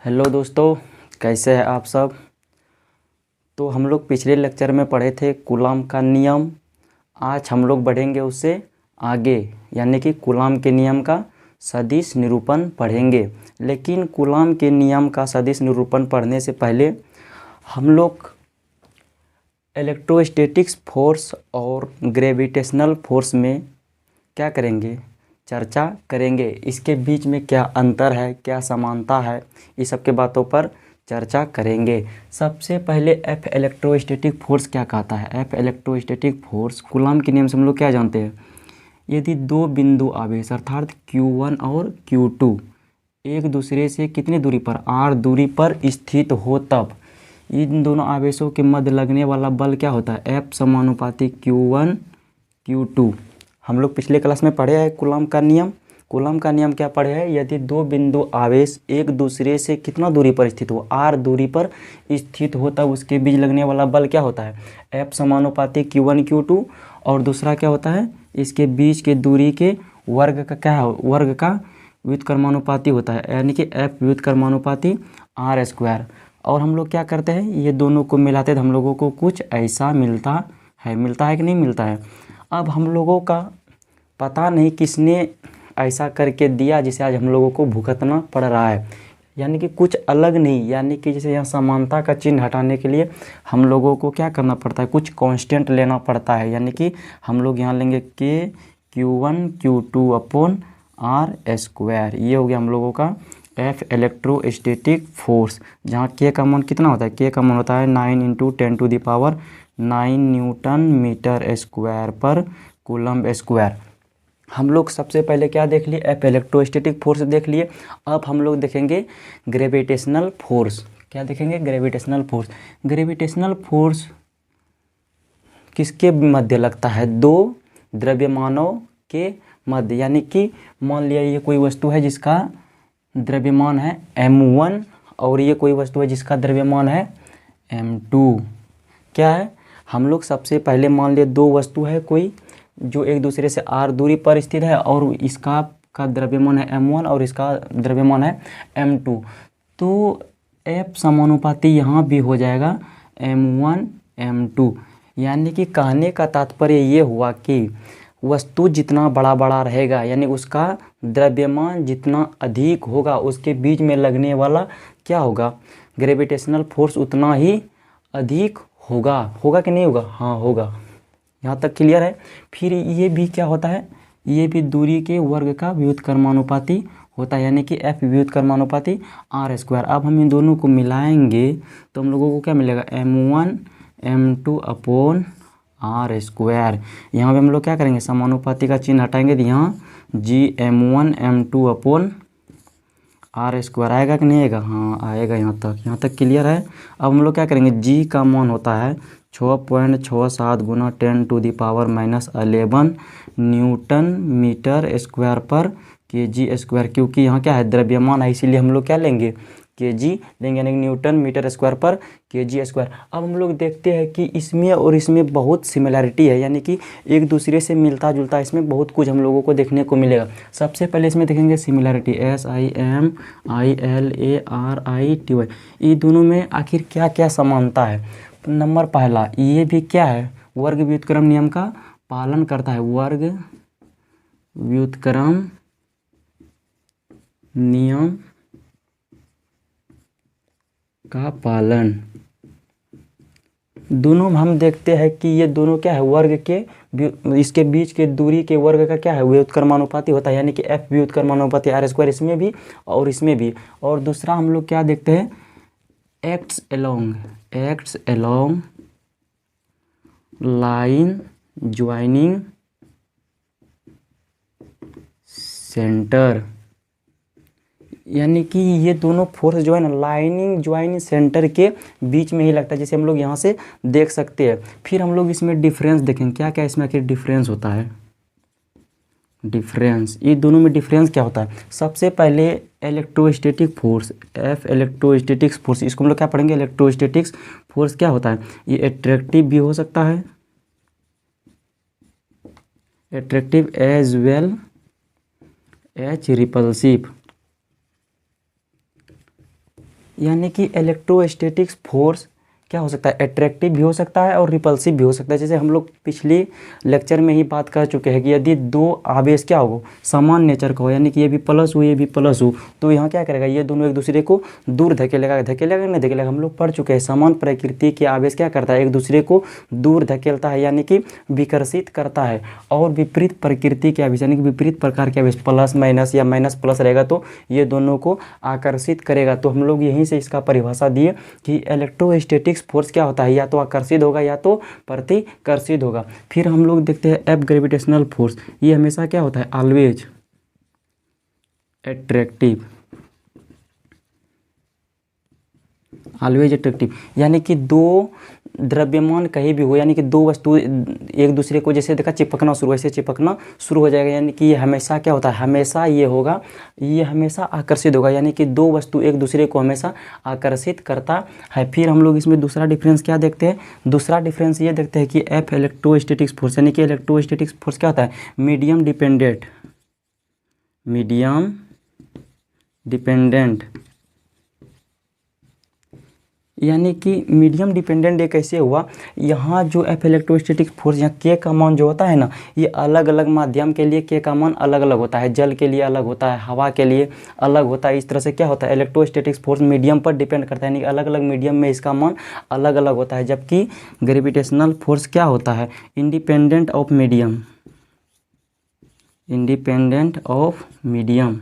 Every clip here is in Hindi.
हेलो दोस्तों, कैसे हैं आप सब। तो हम लोग पिछले लेक्चर में पढ़े थे कूलॉम का नियम। आज हम लोग बढ़ेंगे उससे आगे, यानी कि कूलॉम के नियम का सदिश निरूपण पढ़ेंगे। लेकिन कूलॉम के नियम का सदिश निरूपण पढ़ने से पहले हम लोग इलेक्ट्रोस्टैटिक्स फोर्स और ग्रेविटेशनल फोर्स में क्या करेंगे, चर्चा करेंगे। इसके बीच में क्या अंतर है, क्या समानता है, इस सब के बातों पर चर्चा करेंगे। सबसे पहले एफ इलेक्ट्रोस्टैटिक फोर्स क्या कहता है। एफ इलेक्ट्रोस्टैटिक फोर्स कूलॉम के नियम से हम लोग क्या जानते हैं। यदि दो बिंदु आवेश अर्थात Q1 और Q2 एक दूसरे से कितनी दूरी पर, r दूरी पर स्थित हो, तब इन दोनों आवेशों के मध्य लगने वाला बल क्या होता है। F समानुपाती Q1 Q2। हम लोग पिछले क्लास में पढ़े हैं कूलॉम का नियम। कूलॉम का नियम क्या पढ़े हैं, यदि दो बिंदु आवेश एक दूसरे से कितना दूरी पर स्थित हो, r दूरी पर स्थित हो, तब उसके बीच लगने वाला बल क्या होता है। F समानुपाती Q1 Q2। और दूसरा क्या होता है, इसके बीच के दूरी के वर्ग का क्या है, वर्ग का व्युत्क्रमानुपाती होता है, यानी कि F व्युत्क्रमानुपाती r स्क्वायर। और हम लोग क्या करते हैं, ये दोनों को मिलाते हैं तो हम लोगों को कुछ ऐसा मिलता है कि नहीं मिलता है। अब हम लोगों का पता नहीं किसने ऐसा करके दिया जिसे आज हम लोगों को भुगतना पड़ रहा है, यानी कि कुछ अलग नहीं, यानी कि जैसे यहाँ समानता का चिन्ह हटाने के लिए हम लोगों को क्या करना पड़ता है, कुछ कांस्टेंट लेना पड़ता है। यानी कि हम लोग यहाँ लेंगे के Q1 Q2 upon r square. ये हो गया हम लोगों का एफ इलेक्ट्रोस्टैटिक फोर्स, जहाँ के का मान कितना होता है, के का मान होता है 9 × 10⁹ न्यूटन मीटर स्क्वायर पर कूलम्ब स्क्वायर। हम लोग सबसे पहले क्या देख लिए, एफ इलेक्ट्रोस्टैटिक फोर्स देख लिए। अब हम लोग देखेंगे ग्रेविटेशनल फोर्स। क्या देखेंगे, ग्रेविटेशनल फोर्स। ग्रेविटेशनल फोर्स किसके मध्य लगता है, दो द्रव्यमानों के मध्य। यानी कि मान लिया ये कोई वस्तु है जिसका द्रव्यमान है m1 और ये कोई वस्तु है जिसका द्रव्यमान है m2। क्या है, हम लोग सबसे पहले मान लिए दो वस्तु है कोई जो एक दूसरे से r दूरी पर स्थित है और इसका द्रव्यमान है m1 और इसका द्रव्यमान है m2। तो F समानुपाती यहाँ भी हो जाएगा m1 m2। यानी कि कहने का तात्पर्य ये हुआ कि वस्तु जितना बड़ा बड़ा रहेगा, यानी उसका द्रव्यमान जितना अधिक होगा, उसके बीच में लगने वाला क्या होगा, ग्रेविटेशनल फोर्स उतना ही अधिक होगा। होगा कि नहीं होगा, हाँ होगा। यहाँ तक क्लियर है। फिर ये भी क्या होता है, ये भी दूरी के वर्ग का व्युत्क्रमानुपाती होता है, यानी कि F व्युत्क्रमानुपाती r स्क्वायर। अब हम इन दोनों को मिलाएंगे तो हम लोगों को क्या मिलेगा, m1 m2 upon r square. यहाँ पे हम लोग क्या करेंगे, समानुपाती का चिन्ह हटाएंगे तो यहाँ g m1 m2 upon r square आएगा कि नहीं आएगा, हाँ आएगा। यहाँ तक क्लियर है। अब हम लोग क्या करेंगे, g का मान होता है 6.67 × 10⁻11 न्यूटन मीटर स्क्वायर पर kg स्क्वायर। क्योंकि यहाँ क्या है, द्रव्यमान है, इसीलिए हम लोग क्या लेंगे, kg लेंगे, यानी न्यूटन मीटर स्क्वायर पर kg स्क्वायर। अब हम लोग देखते हैं कि इसमें और इसमें बहुत सिमिलैरिटी है, यानी कि एक दूसरे से मिलता जुलता इसमें बहुत कुछ हम लोगों को देखने को मिलेगा। सबसे पहले इसमें देखेंगे सिमिलैरिटी, SIMILARITY। ये दोनों में आखिर क्या क्या समानता है। नंबर पहला, ये भी क्या है, वर्ग व्युत्क्रम नियम का पालन करता है। वर्ग व्युत्क्रम नियम का पालन। दोनों हम देखते हैं कि ये दोनों क्या है, वर्ग के इसके बीच के दूरी के वर्ग का क्या है, व्युत्क्रमानुपाती होता है, यानी कि F व्युत्क्रमानुपाती r स्क्वायर इसमें भी और इसमें भी। और दूसरा हम लोग क्या देखते हैं, acts along line joining centre. यानी कि ये दोनों फोर्स जो है ना, लाइनिंग ज्वाइनिंग सेंटर के बीच में ही लगता है, जैसे हम लोग यहाँ से देख सकते हैं। फिर हम लोग इसमें डिफरेंस देखेंगे, क्या क्या इसमें आखिर डिफरेंस होता है। डिफरेंस, ये दोनों में डिफरेंस क्या होता है। सबसे पहले electrostatic force, F electrostatics force, इसको हम लोग क्या पढ़ेंगे, इलेक्ट्रोस्टैटिक्स फोर्स क्या होता है। ये एट्रैक्टिव भी हो सकता है, attractive as well as repulsive. यानी कि इलेक्ट्रोस्टैटिक्स फोर्स क्या हो सकता है, अट्रैक्टिव भी हो सकता है और रिपल्सिव भी हो सकता है। जैसे हम लोग पिछली लेक्चर में ही बात कर चुके हैं कि यदि दो आवेश क्या हो, समान नेचर का हो, यानी कि ये भी प्लस हो ये भी प्लस हो, तो यहाँ क्या करेगा, ये दोनों एक दूसरे को दूर धकेलेगा, धकेलेगा नहीं धकेलेगा, हम लोग पढ़ चुके हैं। समान प्रकृति के आवेश क्या करता है, एक दूसरे को दूर धकेलता है यानी कि विकर्षित करता है। और विपरीत प्रकृति के आवेश यानी कि विपरीत प्रकार के आवेश प्लस माइनस या माइनस प्लस रहेगा तो ये दोनों को आकर्षित करेगा। तो हम लोग यहीं से इसका परिभाषा दिए कि इलेक्ट्रोस्टैटिक फोर्स क्या होता है, या तो आकर्षित होगा या तो प्रतिकर्षित होगा। फिर हम लोग देखते हैं एफ ग्रेविटेशनल फोर्स, ये हमेशा क्या होता है, ऑलवेज अट्रैक्टिव, ऑलवेज अट्रैक्टिव, यानी कि दो द्रव्यमान कहीं भी हो, यानी कि दो वस्तु एक दूसरे को जैसे देखा चिपकना शुरू, ऐसे चिपकना शुरू हो जाएगा, यानी कि ये हमेशा क्या होता है, हमेशा ये होगा, ये हमेशा आकर्षित होगा, यानी कि दो वस्तु एक दूसरे को हमेशा आकर्षित करता है। फिर हम लोग इसमें दूसरा डिफरेंस क्या देखते हैं, दूसरा डिफरेंस ये देखते हैं कि एफ इलेक्ट्रोस्टैटिक्स फोर्स, यानी कि इलेक्ट्रोस्टैटिक्स फोर्स क्या होता है, मीडियम डिपेंडेंट, मीडियम डिपेंडेंट, यानी कि मीडियम डिपेंडेंट ये कैसे हुआ, यहाँ जो एफ इलेक्ट्रोस्टैटिक फोर्स, यहाँ के का मान जो होता है ना, ये अलग अलग माध्यम के लिए के का मान अलग अलग होता है, जल के लिए अलग होता है, हवा के लिए अलग होता है। इस तरह से क्या होता है, इलेक्ट्रोस्टैटिक फोर्स मीडियम पर डिपेंड करता है, यानी अलग अलग मीडियम में इसका मान अलग अलग होता है। जबकि ग्रेविटेशनल फोर्स क्या होता है, independent of medium, independent of medium,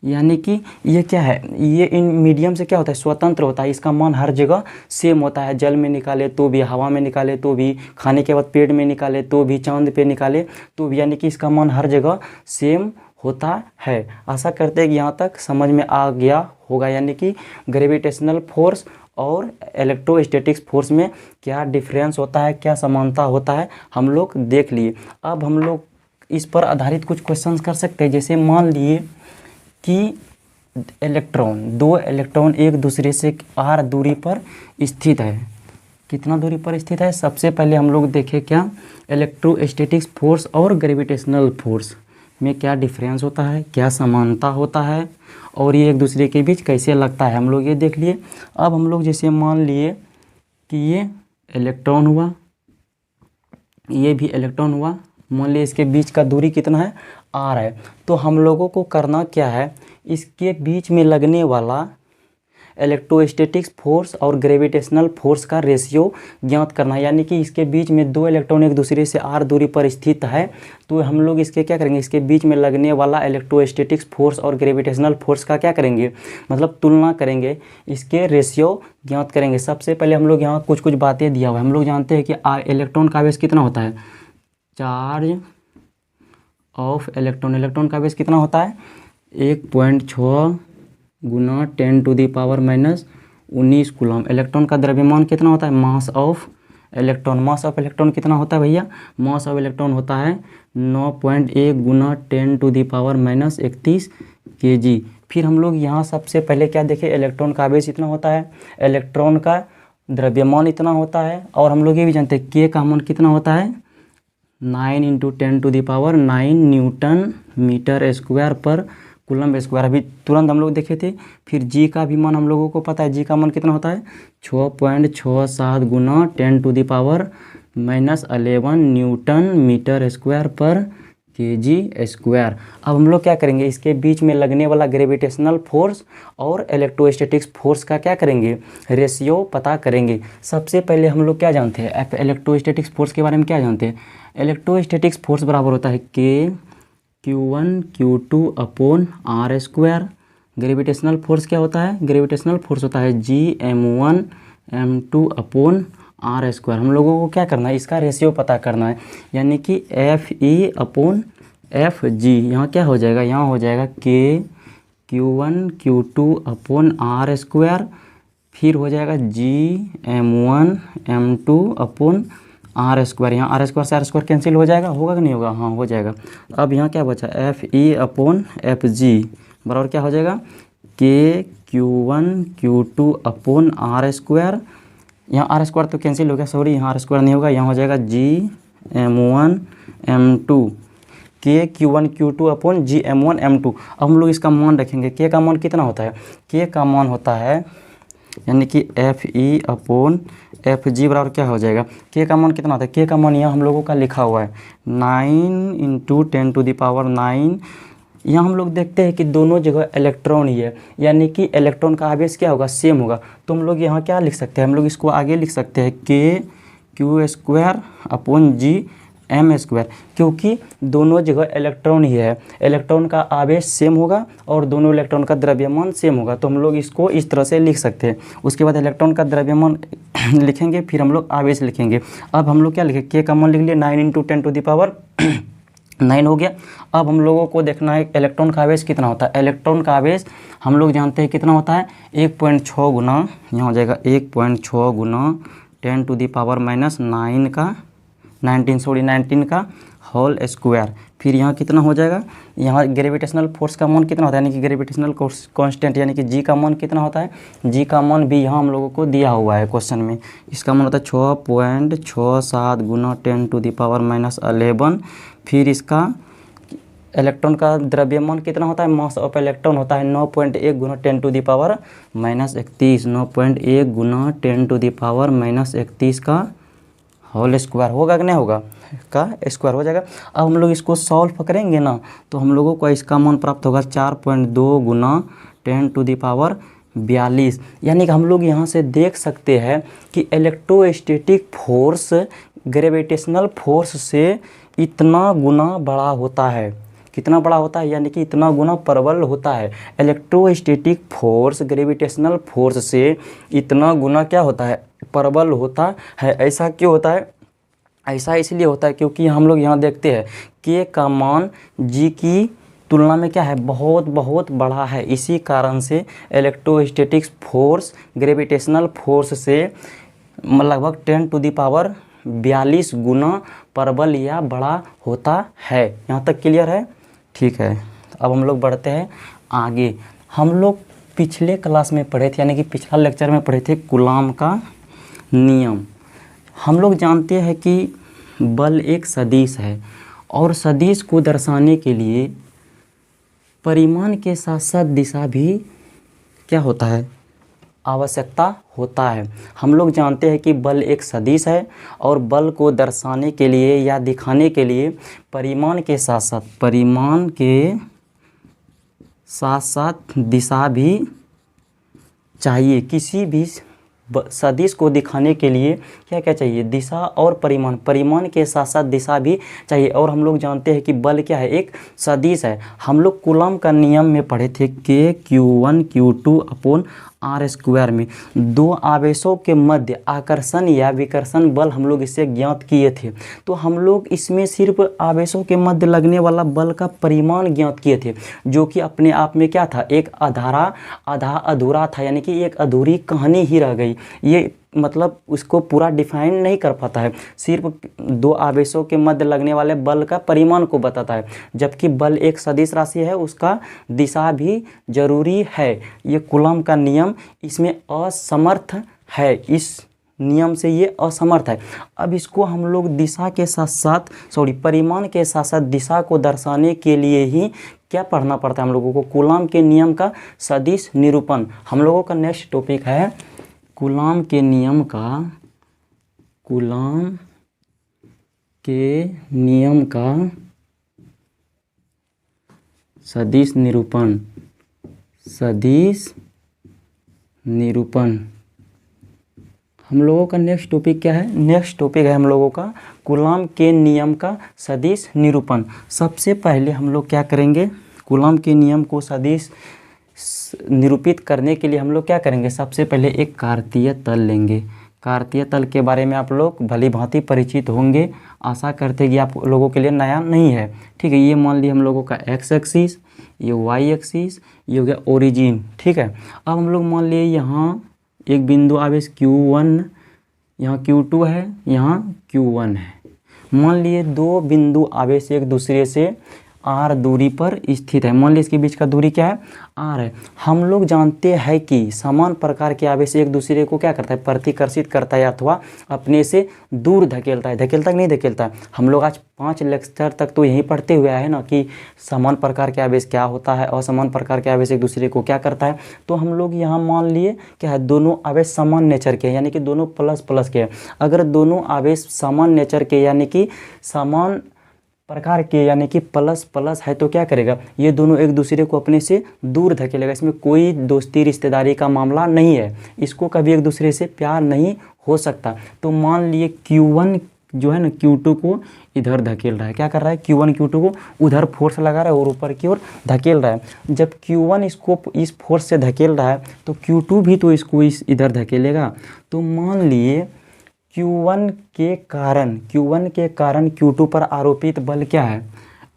यानी कि ये क्या है, ये इन मीडियम से क्या होता है, स्वतंत्र होता है, इसका मान हर जगह सेम होता है, जल में निकाले तो भी, हवा में निकाले तो भी, खाने के बाद पेट में निकाले तो भी, चांद पे निकाले तो भी, यानी कि इसका मान हर जगह सेम होता है। आशा करते हैं कि यहाँ तक समझ में आ गया होगा, यानी कि ग्रेविटेशनल फोर्स और इलेक्ट्रोस्टैटिक्स फोर्स में क्या डिफरेंस होता है, क्या समानता होता है, हम लोग देख लिए। अब हम लोग इस पर आधारित कुछ क्वेश्चन कर सकते हैं। जैसे मान लिए कि इलेक्ट्रॉन, दो इलेक्ट्रॉन एक दूसरे से r दूरी पर स्थित है, कितना दूरी पर स्थित है, सबसे पहले हम लोग देखें क्या इलेक्ट्रोस्टैटिक्स फोर्स और ग्रेविटेशनल फोर्स में क्या डिफरेंस होता है, क्या समानता होता है, और ये एक दूसरे के बीच कैसे लगता है, हम लोग ये देख लिए। अब हम लोग जैसे मान लिए कि ये इलेक्ट्रॉन हुआ, ये भी इलेक्ट्रॉन हुआ, मान लीजिए इसके बीच का दूरी कितना है, r है। तो हम लोगों को करना क्या है, इसके बीच में लगने वाला इलेक्ट्रोस्टैटिक्स फोर्स और ग्रेविटेशनल फोर्स का रेशियो ज्ञात करना है। यानी कि इसके बीच में दो इलेक्ट्रॉन एक दूसरे से r दूरी पर स्थित है, तो हम लोग इसके क्या करेंगे, इसके बीच में लगने वाला इलेक्ट्रोस्टैटिक्स फोर्स और ग्रेविटेशनल फोर्स का क्या करेंगे, मतलब तुलना करेंगे, इसके रेशियो ज्ञात करेंगे। सबसे पहले हम लोग यहाँ कुछ कुछ बातें दिया हुआ है। हम लोग जानते हैं कि इलेक्ट्रॉन का आवेश कितना होता है, चार्ज ऑफ इलेक्ट्रॉन, इलेक्ट्रॉन का आवेश कितना होता है, 1.6 गुना 10⁻⁻19 कूलम। इलेक्ट्रॉन का द्रव्यमान कितना होता है, mass of electron, mass of electron कितना होता है भैया, मास ऑफ इलेक्ट्रॉन होता है 9.1 गुना 10⁻31 kg। फिर हम लोग यहाँ सबसे पहले क्या देखें, इलेक्ट्रॉन का आवेश इतना होता है, इलेक्ट्रॉन का द्रव्यमान इतना होता है, और हम लोग ये भी जानते हैं के का मान कितना होता है, 9 × 10⁹ न्यूटन मीटर स्क्वायर पर कूलम स्क्वायर। अभी तुरंत हम लोग देखे थे। फिर जी का भी मान हम लोगों को पता है, जी का मान कितना होता है, 6.67 गुना 10⁻11 न्यूटन मीटर स्क्वायर पर kg स्क्वायर। अब हम लोग क्या करेंगे, इसके बीच में लगने वाला ग्रेविटेशनल फोर्स और इलेक्ट्रोस्टैटिक्स फोर्स का क्या करेंगे, रेशियो पता करेंगे। सबसे पहले हम लोग क्या जानते हैं, इलेक्ट्रोस्टैटिक्स फोर्स के बारे में क्या जानते हैं, इलेक्ट्रोस्टैटिक्स फोर्स बराबर होता है K Q1 Q2 upon R square. Gravitational force क्या होता है, ग्रेविटेशनल फोर्स होता है G M1 M2 upon R square. हम लोगों को क्या करना है, इसका रेशियो पता करना है, यानी कि FE अपॉन FG। यहाँ क्या हो जाएगा, यहाँ हो जाएगा K Q1 Q2 upon R square, फिर हो जाएगा G M1 M2 upon R square. यहाँ R स्क्वायर से R स्क्वायर कैंसिल हो जाएगा, होगा कि नहीं होगा, हाँ हो जाएगा। अब यहाँ क्या बचा, FE अपॉन FG बराबर क्या हो जाएगा, K Q1 Q2 upon R square. यहाँ R स्क्वायर तो कैंसिल हो गया, सॉरी यहाँ R स्क्वायर नहीं होगा, यहाँ हो जाएगा G M1 M2। KQ1 Q2/G M1 M2। अब हम लोग इसका मान रखेंगे, K का मान कितना होता है, K का मान होता है यानी कि FE/FG बराबर क्या हो जाएगा, K का मान कितना होता है, K का मान यहाँ हम लोगों का लिखा हुआ है 9 × 10⁹। यहाँ हम लोग देखते हैं कि दोनों जगह इलेक्ट्रॉन ही है, यानी कि इलेक्ट्रॉन का आवेश क्या होगा, सेम होगा। तो हम लोग यहाँ क्या लिख सकते हैं, हम लोग इसको आगे लिख सकते हैं KQ2/G/M², क्योंकि दोनों जगह इलेक्ट्रॉन ही है, इलेक्ट्रॉन का आवेश सेम होगा और दोनों इलेक्ट्रॉन का द्रव्यमान सेम होगा। तो हम लोग इसको इस तरह से लिख सकते हैं। उसके बाद इलेक्ट्रॉन का द्रव्यमान लिखेंगे, फिर हम लोग आवेश लिखेंगे। अब हम लोग क्या लिखें, K का मान लिख लिए 9 × 10⁹ हो गया। अब हम लोगों को देखना है इलेक्ट्रॉन का आवेश कितना होता है। इलेक्ट्रॉन का आवेश हम लोग जानते हैं कितना होता है, 1.6 गुना, यहाँ हो जाएगा 1.6 गुना 10⁻⁹ का होल स्क्वायर। फिर यहाँ कितना हो जाएगा, यहाँ ग्रेविटेशनल फोर्स का मान कितना होता है, यानी कि ग्रेविटेशनल कांस्टेंट यानी कि G का मान कितना होता है, G का मान भी यहाँ हम लोगों को दिया हुआ है क्वेश्चन में। इसका मान होता है 6.67 गुना 10⁻11। फिर इसका इलेक्ट्रॉन का द्रव्यमान कितना होता है, मास ऑफ इलेक्ट्रॉन होता है 9.1 गुना 10⁻31। 9.1 गुना 10⁻31 का होल स्क्वायर होगा कि नहीं होगा, का स्क्वायर हो जाएगा। अब हम लोग इसको सॉल्व करेंगे ना, तो हम लोगों को इसका मान प्राप्त होगा 4.2 गुना 10⁻42। यानी कि हम लोग यहाँ से देख सकते हैं कि इलेक्ट्रोस्टैटिक फोर्स ग्रेविटेशनल फोर्स से इतना गुना बड़ा होता है। कितना बड़ा होता है, यानी कि इतना गुना प्रबल होता है। इलेक्ट्रोस्टैटिक फोर्स ग्रेविटेशनल फोर्स से इतना गुना क्या होता है, प्रबल होता है। ऐसा क्यों होता है, ऐसा इसलिए होता है क्योंकि हम लोग यहाँ देखते हैं K का मान G की तुलना में क्या है, बहुत बहुत बड़ा है। इसी कारण से इलेक्ट्रोस्टैटिक फोर्स ग्रेविटेशनल फोर्स से लगभग 10⁻42 गुना प्रबल या बड़ा होता है। यहाँ तक क्लियर है, ठीक है। अब हम लोग बढ़ते हैं आगे। हम लोग पिछले क्लास में पढ़े थे, यानी कि पिछला लेक्चर में पढ़े थे कूलॉम का नियम। हम लोग जानते हैं कि बल एक सदिश है और सदिश को दर्शाने के लिए परिमाण के साथ साथ दिशा भी क्या होता है, आवश्यकता होता है। हम लोग जानते हैं कि बल एक सदिश है और बल को दर्शाने के लिए या दिखाने के लिए परिमाण के साथ साथ दिशा भी चाहिए। किसी भी सदिश को दिखाने के लिए क्या क्या चाहिए, दिशा और परिमाण के साथ साथ दिशा भी चाहिए। और हम लोग जानते हैं कि बल क्या है, एक सदिश है। हम लोग कूलॉम का नियम में पढ़े थे KQ1Q2/R² में दो आवेशों के मध्य आकर्षण या विकर्षण बल हम लोग इससे ज्ञात किए थे। तो हम लोग इसमें सिर्फ आवेशों के मध्य लगने वाला बल का परिमाण ज्ञात किए थे, जो कि अपने आप में क्या था, एक आधा अधूरा था, यानी कि एक अधूरी कहानी ही रह गई। ये मतलब उसको पूरा डिफाइन नहीं कर पाता है, सिर्फ दो आवेशों के मध्य लगने वाले बल का परिमाण को बताता है। जबकि बल एक सदिश राशि है, उसका दिशा भी जरूरी है। ये कूलॉम का नियम इसमें असमर्थ है, इस नियम से ये असमर्थ है। अब इसको हम लोग दिशा के साथ साथ परिमाण के साथ साथ दिशा को दर्शाने के लिए ही क्या पढ़ना पड़ता है हम लोगों को, कूलॉम के नियम का सदिश निरूपण। हम लोगों का नेक्स्ट टॉपिक है कूलॉम के नियम का सदिश निरूपण। हम लोगों का नेक्स्ट टॉपिक क्या है, नेक्स्ट टॉपिक है हम लोगों का कूलॉम के नियम का सदिश निरूपण। सबसे पहले हम लोग क्या करेंगे, कूलॉम के नियम को सदिश निरूपित करने के लिए हम लोग क्या करेंगे, सबसे पहले एक कार्तीय तल लेंगे। कार्तीय तल के बारे में आप लोग भली भांति परिचित होंगे, आशा करते हैं कि आप लोगों के लिए नया नहीं है, ठीक है। ये मान लिया हम लोगों का एक्स एक्सिस, ये वाई एक्सिस, ये हो गया ओरिजिन, ठीक है। अब हम लोग मान लिए यहाँ एक बिंदु आवेश Q1, यहाँ Q2 है, यहाँ Q1 है। मान लिए दो बिंदु आवेश एक दूसरे से r दूरी पर स्थित है। मान लीजिए इसके बीच का दूरी क्या है, r है। हम लोग जानते हैं कि समान प्रकार के आवेश एक दूसरे को क्या करता है, प्रतिकर्षित करता है अथवा अपने से दूर धकेलता है। धकेलता कि नहीं धकेलता है? हम लोग आज 5 लेक्चर तक तो यही पढ़ते हुए आए ना कि समान प्रकार के आवेश क्या होता है और समान प्रकार के आवेश एक दूसरे को क्या करता है। तो हम लोग यहाँ मान लिए क्या है, दोनों आवेश समान नेचर के हैं, यानी कि दोनों प्लस प्लस के हैं। अगर दोनों आवेश समान नेचर के यानी कि समान प्रकार के यानी कि प्लस प्लस है तो क्या करेगा, ये दोनों एक दूसरे को अपने से दूर धकेलेगा। इसमें कोई दोस्ती रिश्तेदारी का मामला नहीं है, इसको कभी एक दूसरे से प्यार नहीं हो सकता। तो मान लिए Q1 जो है ना Q2 को इधर धकेल रहा है। क्या कर रहा है, Q1 Q2 को उधर फोर्स लगा रहा है और ऊपर की ओर धकेल रहा है। जब Q1 इसको इस फोर्स से धकेल रहा है तो Q2 भी तो इसको इधर धकेलेगा। तो मान लिए Q1 के कारण Q2 पर आरोपित बल क्या है,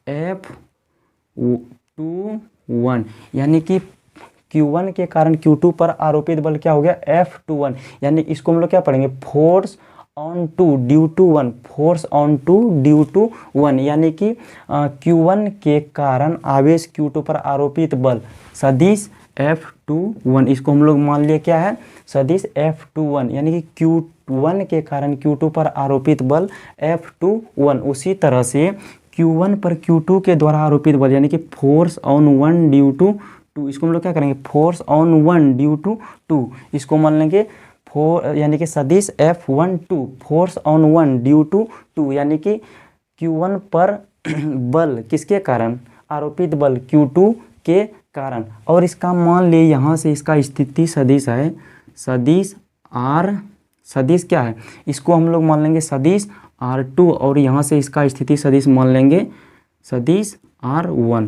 F21, यानी कि Q1 के कारण Q2 पर आरोपित बल क्या हो गया, F21। यानी इसको हम लोग क्या पढ़ेंगे, force on two due to one, force on two due to one, यानी कि Q1 के कारण आवेश Q2 पर आरोपित बल सदिश F21। इसको हम लोग मान लिए क्या है, सदिश F21, यानी कि Q1 के कारण Q2 पर आरोपित बल F21। उसी तरह से Q1 पर Q2 के द्वारा आरोपित बल यानी कि force on one due to two, इसको हम लोग क्या करेंगे, force on one due to two, इसको मान लेंगे यानी कि सदिश F12, force on one due to two, यानी कि Q1 पर बल किसके कारण, आरोपित बल Q2 के कारण। और इसका मान लिए यहाँ से इसका स्थिति सदिश है, सदिश R, सदिश क्या है, इसको हम लोग मान लेंगे सदिश R2 और यहाँ से इसका स्थिति सदिश मान लेंगे सदिश R1।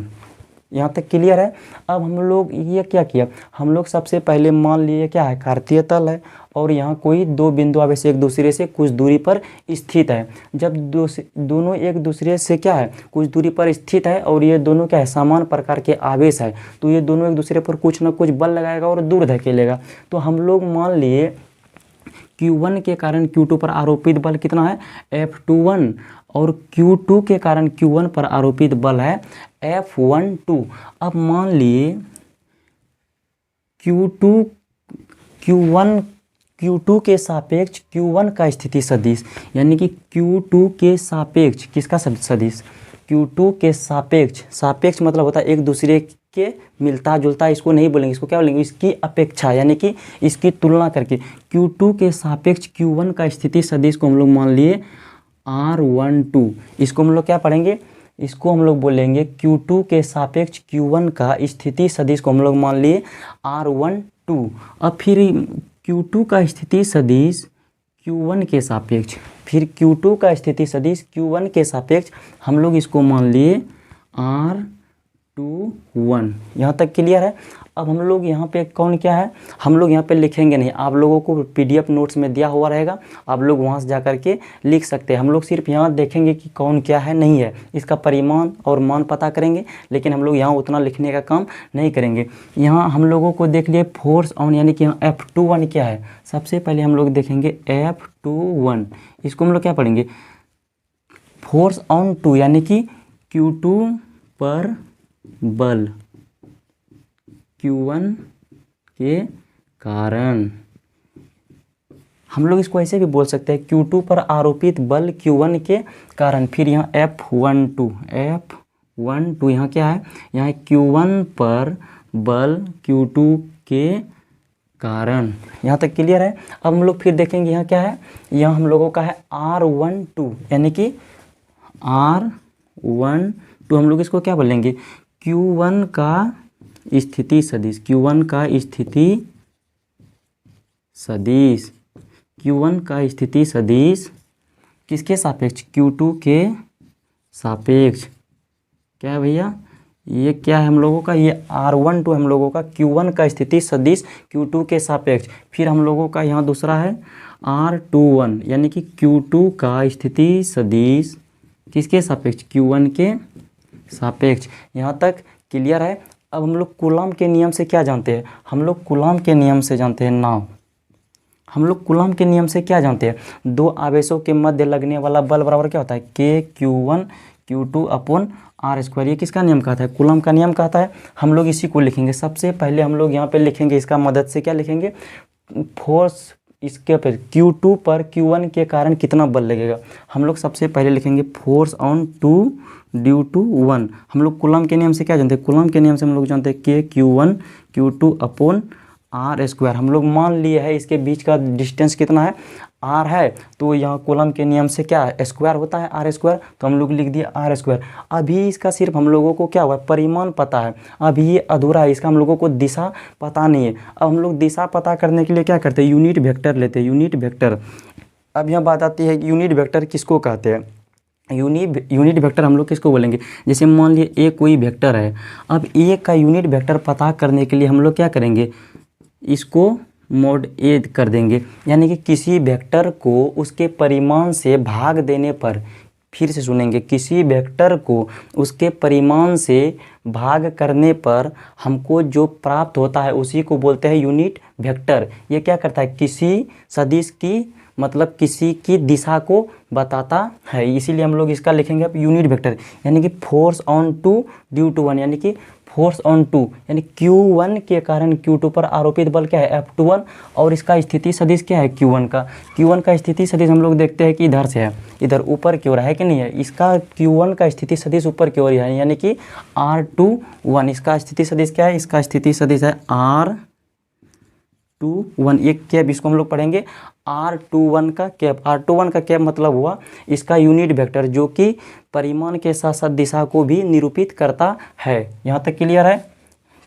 यहाँ तक क्लियर है। अब हम लोग ये क्या किया, हम लोग सबसे पहले मान लिए क्या है, कार्तीय तल है और यहाँ कोई दो बिंदु आवेश एक दूसरे से कुछ दूरी पर स्थित है। जब दोनों एक दूसरे से क्या है, कुछ दूरी पर स्थित है और ये दोनों क्या है, समान प्रकार के आवेश है, तो ये दोनों एक दूसरे पर कुछ ना कुछ बल लगाएगा और दूर धकेलेगा। तो हम लोग मान लिए Q1 के कारण Q2 पर आरोपित बल कितना है, F21, और Q2 के कारण Q1 पर आरोपित बल है F12। अब मान लिए Q2 के सापेक्ष Q1 का स्थिति सदिश, यानी कि Q2 के सापेक्ष किसका सदिश, Q2 के सापेक्ष मतलब होता है एक दूसरे के मिलता जुलता, इसको नहीं बोलेंगे, इसको क्या बोलेंगे, इसकी अपेक्षा, यानी कि इसकी तुलना करके Q2 के सापेक्ष Q1 का स्थिति सदिश को हम लोग मान लिए R12। इसको हम लोग क्या पढ़ेंगे, इसको हम लोग बोलेंगे Q2 के सापेक्ष Q1 का स्थिति सदिश को हम लोग मान लिए R12। अब फिर Q2 का स्थिति सदिश Q1 के सापेक्ष, फिर Q2 का स्थिति सदिश Q1 के सापेक्ष हम लोग इसको मान लिए R21। यहाँ तक क्लियर है। अब हम लोग यहाँ पे कौन क्या है, हम लोग यहाँ पे लिखेंगे नहीं, आप लोगों को PDF नोट्स में दिया हुआ रहेगा, आप लोग वहाँ से जा कर के लिख सकते हैं। हम लोग सिर्फ यहाँ देखेंगे कि कौन क्या है नहीं है, इसका परिमाण और मान पता करेंगे, लेकिन हम लोग यहाँ उतना लिखने का काम नहीं करेंगे। यहाँ हम लोगों को देख लिए फोर्स ऑन, यानी कि यहाँ F21 क्या है, सबसे पहले हम लोग देखेंगे F21। इसको हम लोग क्या पढ़ेंगे, फोर्स ऑन टू, यानी कि Q2 पर बल Q1 के कारण। हम लोग इसको ऐसे भी बोल सकते हैं Q2 पर आरोपित बल Q1 के कारण। फिर यहाँ F12 यहाँ क्या है, यहाँ Q1 पर बल Q2 के कारण। यहाँ तक क्लियर है। अब हम लोग फिर देखेंगे यहाँ क्या है, यहाँ हम लोगों का है R12, यानी कि R12 हम लोग इसको क्या बोलेंगे, Q1 का स्थिति सदिश, Q1 का स्थिति सदिश, Q1 का स्थिति सदिश किसके सापेक्ष, Q2 के सापेक्ष। क्या है भैया, ये क्या है हम लोगों का, ये R12 हम लोगों का Q1 का स्थिति सदिश Q2 के सापेक्ष। फिर हम लोगों का यहाँ दूसरा है R21, यानी कि Q2 का स्थिति सदिश किसके सापेक्ष, Q1 के सापेक्ष। यहाँ तक क्लियर है। अब हम लोग कूलॉम के नियम से क्या जानते हैं, हम लोग कूलॉम के नियम से जानते हैं नाउ, हम लोग कूलॉम के नियम से क्या जानते हैं, दो आवेशों के मध्य लगने वाला बल बराबर क्या होता है, K Q1 Q2 upon are square. ये किसका नियम कहता है? कूलम का नियम कहता है। हम लोग इसी को लिखेंगे। सबसे पहले हम लोग यहाँ पे लिखेंगे, इसका मदद से क्या लिखेंगे? फोर्स इसके पर Q2 पर Q1 के कारण कितना बल लगेगा। हम लोग सबसे पहले लिखेंगे फोर्स ऑन 2 ड्यू टू 1। हम लोग कूलम के नियम से क्या जानते हैं? कूलम के नियम से हम लोग जानते हैं कि Q1 Q2 upon are square. हम लोग मान लिए है इसके बीच का डिस्टेंस कितना है? आर है। तो यहाँ कूलम के नियम से क्या है? स्क्वायर होता है आर स्क्वायर, तो हम लोग लिख दिए आर स्क्वायर। अभी इसका सिर्फ हम लोगों को क्या हुआ? परिमाण पता है। अभी ये अधूरा है, इसका हम लोगों को दिशा पता नहीं है। अब हम लोग दिशा पता करने के लिए क्या करते हैं? यूनिट वेक्टर लेते हैं। Unit vector. अब यहाँ बात आती है कि यूनिट वेक्टर किसको कहते हैं? यूनिट वेक्टर हम लोग किसको बोलेंगे? जैसे मान लिए ए कोई वेक्टर है। अब ए का यूनिट वेक्टर पता करने के लिए हम लोग क्या करेंगे? इसको मोड ए कर देंगे, यानी कि किसी वेक्टर को उसके परिमाण से भाग देने पर, फिर से सुनेंगे, किसी वेक्टर को उसके परिमाण से भाग करने पर हमको जो प्राप्त होता है उसी को बोलते हैं यूनिट वेक्टर। ये क्या करता है? किसी सदिश की मतलब किसी की दिशा को बताता है, इसीलिए हम लोग इसका लिखेंगे अब यूनिट वेक्टर। यानी कि फोर्स ऑन 2 ड्यू टू 1, यानी कि फोर्स ऑन 2 यानी Q1 के कारण Q2 पर आरोपित बल क्या है? F21। और इसका स्थिति सदिश क्या है? Q1 का। Q1 का स्थिति सदिश हम लोग देखते हैं कि इधर से है, इधर ऊपर की ओर है कि नहीं है? इसका Q1 का स्थिति सदिश ऊपर की ओर है, यानी कि R21। इसका स्थिति सदिश क्या है? इसका स्थिति सदिश है R21। एक कैप इसको हम लोग पढ़ेंगे R21 का कैप। R21 का कैप मतलब हुआ इसका यूनिट वेक्टर, जो कि परिमाण के साथ साथ दिशा को भी निरूपित करता है। यहाँ तक क्लियर है?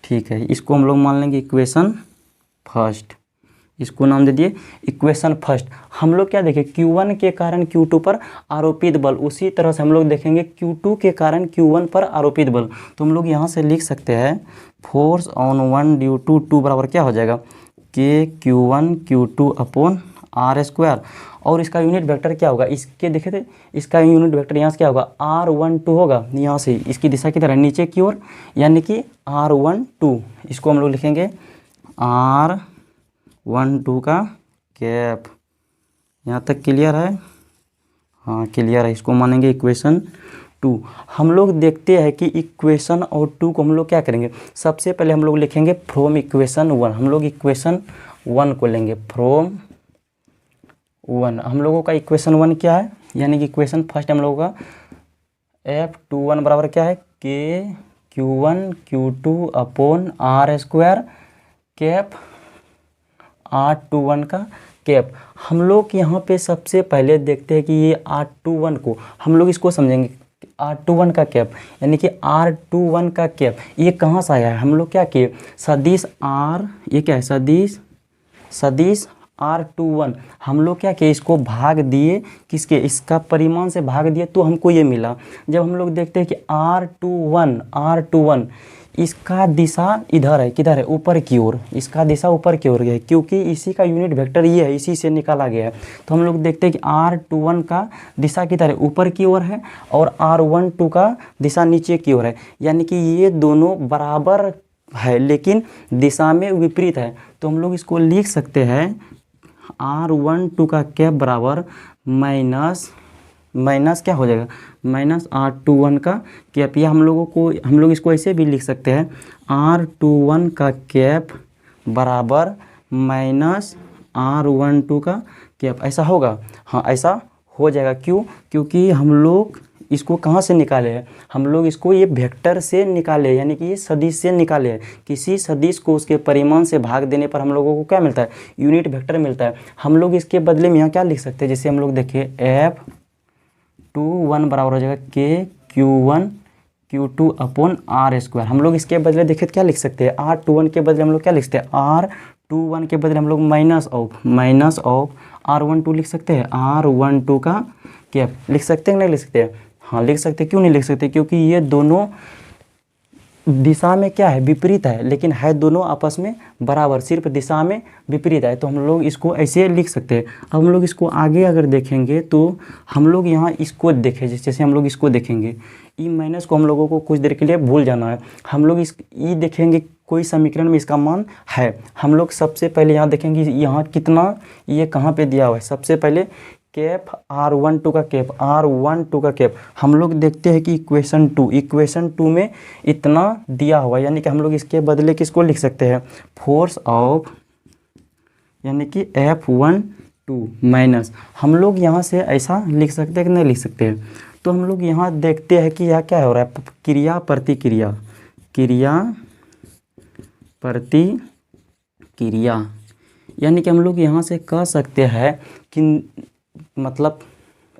ठीक है, इसको हम लोग मान लेंगे इक्वेशन फर्स्ट। इसको नाम दे दिए इक्वेशन फर्स्ट। हम लोग क्या देखें? Q1 के कारण Q2 पर आरोपित बल, उसी तरह से हम लोग देखेंगे Q2 के कारण Q1 पर आरोपित बल। तो हम लोग यहाँ से लिख सकते हैं फोर्स ऑन 1 ड्यू टू 2 बराबर क्या हो जाएगा? के Q1 Q2 upon are square. और इसका यूनिट वेक्टर क्या होगा? इसके देखे थे, इसका यूनिट वेक्टर यहाँ से क्या होगा? R12 होगा। यहाँ से इसकी दिशा किधर है? नीचे की ओर, यानी कि R12। इसको हम लोग लिखेंगे R12 का कैप। यहाँ तक क्लियर है? हाँ क्लियर है। इसको मानेंगे इक्वेशन 2। हम लोग देखते हैं कि इक्वेशन और 2 को हम लोग क्या करेंगे? सबसे पहले हम लोग लिखेंगे फ्रॉम इक्वेशन 1। हम लोग इक्वेशन 1 को लेंगे फ्रॉम 1। हम लोगों का इक्वेशन 1 क्या है? यानी कि इक्वेशन फर्स्ट हम लोगों का F21 बराबर क्या है? के Q1 Q2 upon are square cap R21 का कैप। हम लोग यहाँ पे सबसे पहले देखते हैं कि ये R21 को हम लोग इसको समझेंगे R21 का कैप, यानी कि R21 का कैप ये कहाँ से आया है? हम लोग क्या किए? सदिश R, ये क्या है? सदिश R21 हम लोग क्या किए? इसको भाग दिए किसके? इसका परिमाण से भाग दिए तो हमको ये मिला। जब हम लोग देखते हैं कि R21 इसका दिशा इधर है, किधर है? ऊपर की ओर। इसका दिशा ऊपर की ओर है, क्योंकि इसी का यूनिट वेक्टर ये है, इसी से निकाला गया है। तो हम लोग देखते हैं कि R21 का दिशा किधर है? ऊपर की ओर है, और R12 का दिशा नीचे की ओर है। यानी कि ये दोनों बराबर है लेकिन दिशा में विपरीत है। तो हम लोग इसको लिख सकते हैं R12 का कैप बराबर माइनस क्या हो जाएगा? माइनस R21 का कैप। या हम लोग इसको ऐसे भी लिख सकते हैं R21 का कैप बराबर माइनस R12 का कैप। ऐसा होगा? हाँ ऐसा हो जाएगा। क्यों? क्योंकि हम लोग इसको कहाँ से निकाले हैं? हम लोग इसको ये वेक्टर से निकाले, यानी कि ये सदिश से निकाले हैं। किसी सदिश को उसके परिमाण से भाग देने पर हम लोगों को क्या मिलता है? यूनिट वेक्टर मिलता है। हम लोग इसके बदले में यहाँ क्या लिख सकते हैं? जैसे हम लोग देखिए F21 बराबर हो जाएगा के Q1 Q2 upon are square. हम लोग इसके बदले देखें तो क्या लिख सकते हैं? R21 के बदले हम लोग क्या लिख सकते हैं? R21 के बदले हम लोग माइनस ऑफ R12 लिख सकते हैं। R12 का कैप लिख सकते हैं नहीं लिख सकते हैं? हाँ लिख सकते। क्यों नहीं लिख सकते? क्योंकि ये दोनों दिशा में क्या है? विपरीत है, लेकिन है दोनों आपस में बराबर, सिर्फ दिशा में विपरीत है। तो हम लोग इसको ऐसे लिख सकते हैं। अब हम लोग इसको आगे अगर देखेंगे तो हम लोग यहाँ इसको देखें, जैसे हम लोग इसको देखेंगे ई माइनस को हम लोगों को कुछ देर के लिए भूल जाना है। हम लोग इस ई देखेंगे कोई समीकरण में इसका मान है। हम लोग सबसे पहले यहाँ देखेंगे यहाँ कितना, ये कहाँ पे दिया हुआ है। सबसे पहले कैप R12 का कैप, R12 का कैप। हम लोग देखते हैं कि इक्वेशन टू में इतना दिया हुआ, यानी कि हम लोग इसके बदले किसको लिख सकते हैं, फोर्स ऑफ, यानी कि F12 माइनस, हम लोग यहाँ से ऐसा लिख सकते हैं कि नहीं लिख सकते हैं। तो हम लोग यहाँ देखते हैं कि यह क्या हो रहा है, क्रिया प्रतिक्रिया, यानी कि हम लोग यहाँ से कह सकते हैं कि मतलब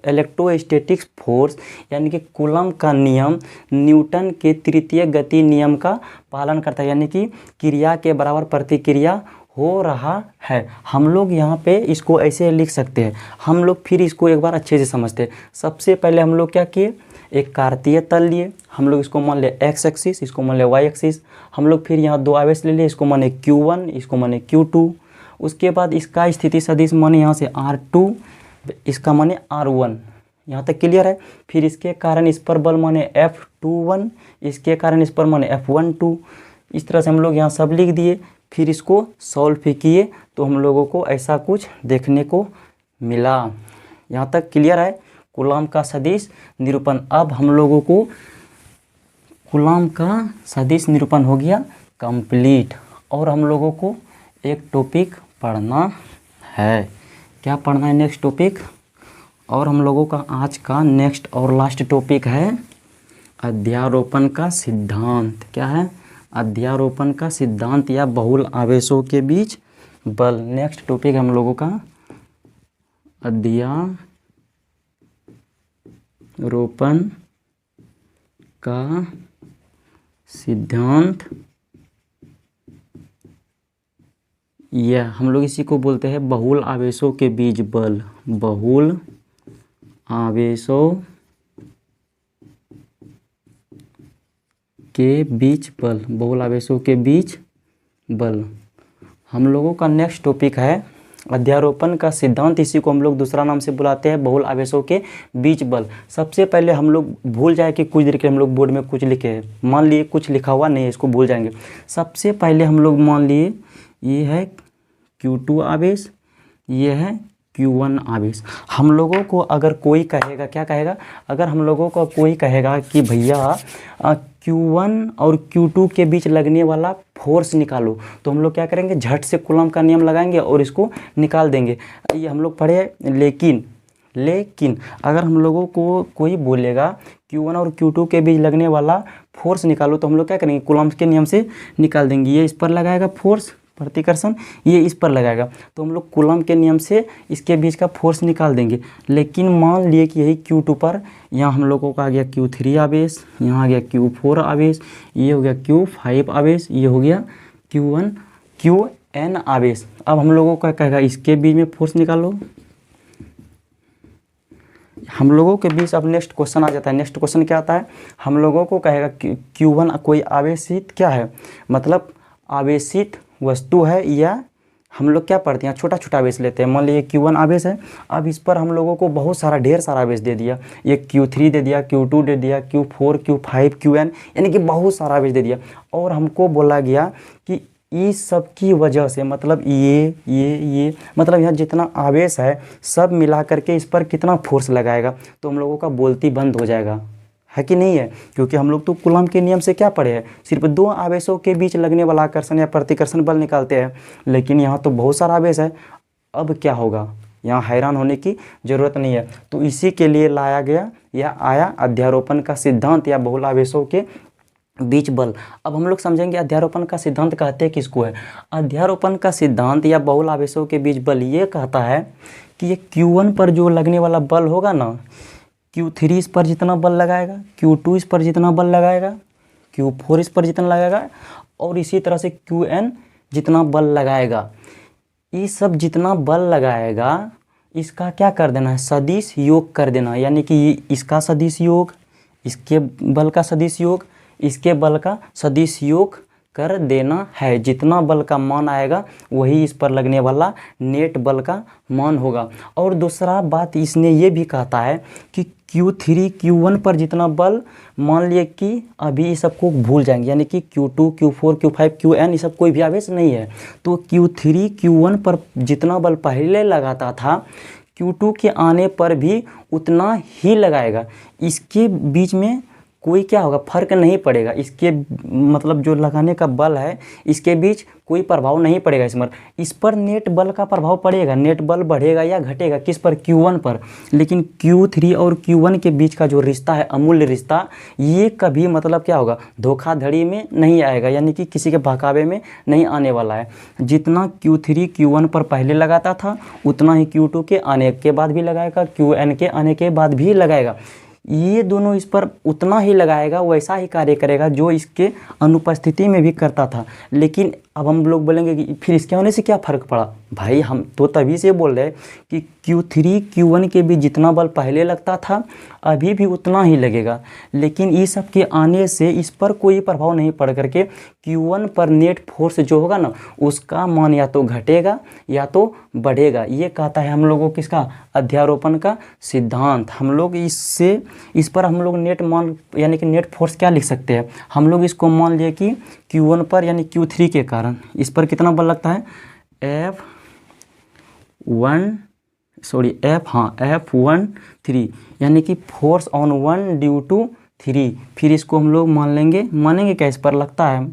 इलेक्ट्रोस्टैटिक्स फोर्स, यानी कि कूलम का नियम न्यूटन के तृतीय गति नियम का पालन करता है, यानी कि क्रिया के बराबर प्रतिक्रिया हो रहा है। हम लोग यहाँ पे इसको ऐसे लिख सकते हैं। हम लोग फिर इसको एक बार अच्छे से समझते हैं। सबसे पहले हम लोग क्या किए, एक कार्तीय तल लिए, हम लोग इसको मान ले एक्स एक्सिस, इसको मान ले वाई एक्सिस। हम लोग फिर यहाँ दो आवेश ले लिए, इसको माने Q1, इसको माने Q2। उसके बाद इसका स्थिति सदिश माने यहाँ से R2, इसका माने R1। यहाँ तक क्लियर है। फिर इसके कारण इस पर बल माने F21, इसके कारण इस पर माने F12। इस तरह से हम लोग यहाँ सब लिख दिए। फिर इसको सॉल्व किए तो हम लोगों को ऐसा कुछ देखने को मिला। यहाँ तक क्लियर है। कूलॉम का सदिश निरूपण, अब हम लोगों को कूलॉम का सदिश निरूपण हो गया कंप्लीट। और हम लोगों को एक टॉपिक पढ़ना है। क्या पढ़ना है, नेक्स्ट टॉपिक। और हम लोगों का आज का नेक्स्ट और लास्ट टॉपिक है अध्यारोपण का सिद्धांत। क्या है, अध्यारोपण का सिद्धांत या बहुल आवेशों के बीच बल। नेक्स्ट टॉपिक हम लोगों का अध्यारोपण का सिद्धांत, यह हम लोग इसी को बोलते हैं बहुल आवेशों के बीच बल। बहुल आवेशों के बीच बल, बहुल आवेशों के बीच बल। हम लोगों का नेक्स्ट टॉपिक है अध्यारोपण का सिद्धांत। इसी को हम लोग दूसरा नाम से बुलाते हैं बहुल आवेशों के बीच बल। सबसे पहले हम लोग भूल जाए कि कुछ देर के हम लोग बोर्ड में कुछ लिखे हैं, मान लिए कुछ लिखा हुआ नहीं है, इसको भूल जाएंगे। सबसे पहले हम लोग मान लिए ये है Q2 आवेश, ये है Q1 आवेश। हम लोगों को अगर कोई कहेगा, क्या कहेगा, अगर हम लोगों को कोई कहेगा कि भैया Q1 और Q2 के बीच लगने वाला फोर्स निकालो, तो हम लोग क्या करेंगे, झट से कूलॉम का नियम लगाएंगे और इसको निकाल देंगे। ये हम लोग पढ़े। लेकिन अगर हम लोगों को कोई बोलेगा Q1 और Q2 के बीच लगने वाला फोर्स निकालो, तो हम लोग क्या करेंगे, कूलॉम के नियम से निकाल देंगे। ये इस पर लगाएगा फोर्स प्रतिकर्षण, ये इस पर लगाएगा, तो हम लोग कूलॉम के नियम से इसके बीच का फोर्स निकाल देंगे। लेकिन मान लिए कि यही Q2 पर, यहाँ हम लोगों का आ गया Q3 आवेश, यहाँ आ गया Q4 आवेश, ये हो गया Q5 आवेश, ये हो गया Qn आवेश। अब हम लोगों का कहेगा इसके बीच में फोर्स निकालो। हम लोगों के बीच अब नेक्स्ट क्वेश्चन आ जाता है। नेक्स्ट क्वेश्चन क्या आता है, हम लोगों को कहेगा Q1 कोई आवेशित क्या है, मतलब आवेशित वस्तु है, या हम लोग क्या पढ़ते हैं, छोटा छोटा आवेश लेते हैं। मान लीजिए Q1 आवेश है, अब इस पर हम लोगों को बहुत सारा ढेर सारा आवेश दे दिया। ये Q3 दे दिया, Q2 दे दिया, Q4, Q5, Qn, यानी कि बहुत सारा आवेश दे दिया। और हमको बोला गया कि इस सब की वजह से, मतलब ये मतलब यहाँ जितना आवेश है सब मिला करके इस पर कितना फोर्स लगाएगा, तो हम लोगों का बोलती बंद हो जाएगा, है कि नहीं है। क्योंकि हम लोग तो कूलॉम के नियम से क्या पढ़े हैं, सिर्फ दो आवेशों के बीच लगने वाला आकर्षण या प्रतिकर्षण बल निकालते हैं। लेकिन यहाँ तो बहुत सारा आवेश है। अब क्या होगा, यहाँ हैरान होने की ज़रूरत नहीं है। तो इसी के लिए लाया गया या आया अध्यारोपण का सिद्धांत या बहुल आवेशों के बीच बल। अब हम लोग समझेंगे अध्यारोपण का सिद्धांत कहते किसको है। अध्यारोपण का सिद्धांत या बहुल आवेशों के बीच बल ये कहता है कि ये Q1 पर जो लगने वाला बल होगा ना, Q3 इस पर जितना बल लगाएगा, Q2 इस पर जितना बल लगाएगा, Q4 इस पर जितना लगाएगा, और इसी तरह से Qn जितना बल लगाएगा, ये सब जितना बल लगाएगा इसका क्या कर देना है, सदिश योग कर देना। यानी कि इसका सदिश योग, इसके बल का सदिश योग, इसके बल का सदिश योग कर देना है। जितना बल का मान आएगा वही इस पर लगने वाला नेट बल का मान होगा। और दूसरा बात इसने ये भी कहता है कि Q3 Q1 पर जितना बल, मान लिए कि अभी इस सबको भूल जाएंगे, यानी कि Q2 Q4 Q5 Qn ये सब कोई भी आवेश नहीं है, तो Q3 Q1 पर जितना बल पहले लगाता था Q2 के आने पर भी उतना ही लगाएगा। इसके बीच में कोई क्या होगा, फर्क नहीं पड़ेगा। इसके मतलब जो लगाने का बल है इसके बीच कोई प्रभाव नहीं पड़ेगा। इस पर नेट बल का प्रभाव पड़ेगा, नेट बल बढ़ेगा या घटेगा, किस पर, Q1 पर। लेकिन Q3 और Q1 के बीच का जो रिश्ता है, अमूल्य रिश्ता, ये कभी मतलब क्या होगा, धोखाधड़ी में नहीं आएगा, यानी कि किसी के बहकावे में नहीं आने वाला है। जितना Q3 Q1 पर पहले लगाता था उतना ही Q2 के आने के बाद भी लगाएगा, QN के आने के बाद भी लगाएगा। ये दोनों इस पर उतना ही लगाएगा, वैसा ही कार्य करेगा जो इसके अनुपस्थिति में भी करता था। लेकिन अब हम लोग बोलेंगे कि फिर इसके होने से क्या फ़र्क पड़ा। भाई हम तो तभी से बोल रहे हैं कि Q3 Q1 के बीच जितना बल पहले लगता था अभी भी उतना ही लगेगा। लेकिन ये सब के आने से इस पर कोई प्रभाव नहीं पड़ करके Q1 पर नेट फोर्स जो होगा ना उसका मान या तो घटेगा या तो बढ़ेगा। ये कहता है हम लोगों किसका, अध्यारोपण का सिद्धांत। हम लोग इस पर हम लोग नेट मान यानी कि नेट फोर्स क्या लिख सकते हैं, हम लोग इसको मान लिए कि Q1 पर यानी Q3 के कारण इस पर कितना बल लगता है, F13 यानी कि फोर्स ऑन 1 ड्यू टू 3। फिर इसको हम लोग मानेंगे क्या, इस पर लगता है,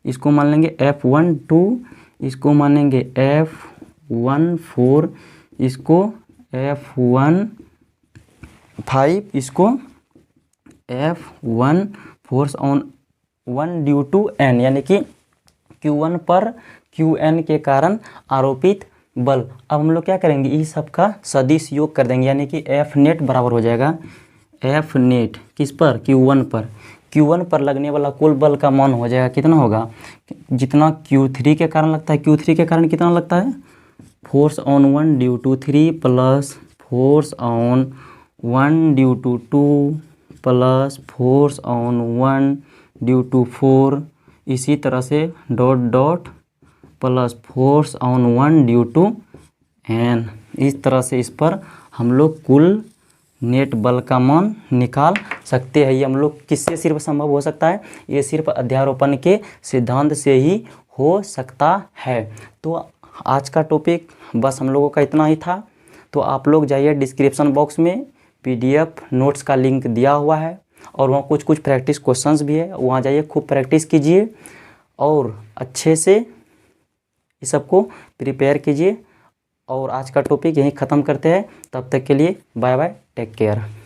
इसको मान लेंगे F12, इसको मानेंगे F14, इसको F15, इसको F1 force on 1 due to N, यानी कि Q1 पर QN के कारण आरोपित बल। अब हम लोग क्या करेंगे, इस सब का सदिश योग कर देंगे, यानी कि F नेट बराबर हो जाएगा F नेट किस पर, Q1 पर। Q1 पर लगने वाला कुल बल का मान हो जाएगा, कितना होगा, जितना Q3 के कारण लगता है, Q3 के कारण कितना लगता है, force on 1 due to 3 plus force on 1 due to 2 plus force on 1 due to 4, इसी तरह से dot dot plus force on 1 due to N। इस तरह से इस पर हम लोग कुल नेट बल का मान निकाल सकते हैं। ये हम लोग किससे सिर्फ संभव हो सकता है, ये सिर्फ अध्यारोपण के सिद्धांत से ही हो सकता है। तो आज का टॉपिक बस हम लोगों का इतना ही था। तो आप लोग जाइए डिस्क्रिप्शन बॉक्स में PDF नोट्स का लिंक दिया हुआ है और वहाँ कुछ प्रैक्टिस क्वेश्चंस भी है, वहाँ जाइए खूब प्रैक्टिस कीजिए और अच्छे से इस सब को प्रिपेयर कीजिए। और आज का टॉपिक यहीं ख़त्म करते हैं, तब तक के लिए बाय बाय, टेक केयर।